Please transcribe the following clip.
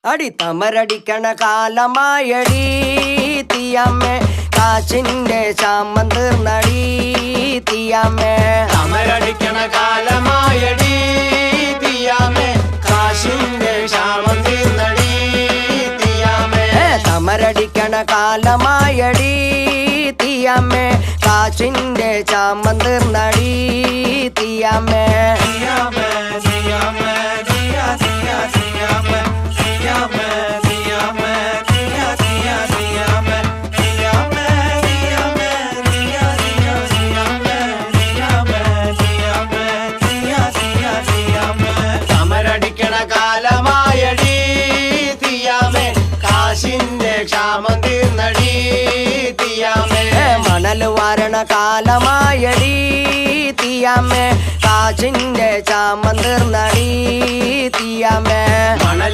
അടി തമരടിക്കണ കാലമായടി തീയമ്മേ കാശിന്റെ ശാമം തീർന്നടി തീയമ്മേ തമരടിക്കണ കാലമായടി തീയമ്മേ കാശിന്റെ ശാമം തീർന്നടി തീയമ്മേ തമരടിക്കണ കാലമായടി തീയമ്മേ കാശിന്റെ ശാമം തീർന്നടി തീയമ്മേ തീയമ്മേ തീയമ്മേ തീയ തീയ തീയമ്മേ തീയമ്മേ തീയമ്മേ തീയ തീയ തീയമ്മേ തീയമ്മേ തീയമ്മേ തീയ തീയ തീയമ്മേ തീയമ്മേ തീയമ്മേ തീയ തീയ തീയമ്മേ തമരടിക്കണ കാലമായടി തീയമ്മേ കാശിന്റെ ക്ഷാമം തീർന്നടി തീയമ്മേ മണൽ വാരണ കാലമായടി തീയമ്മേ കാശിന്റെ ശാമം തീർന്നടി തീയമ്മേ മണൽ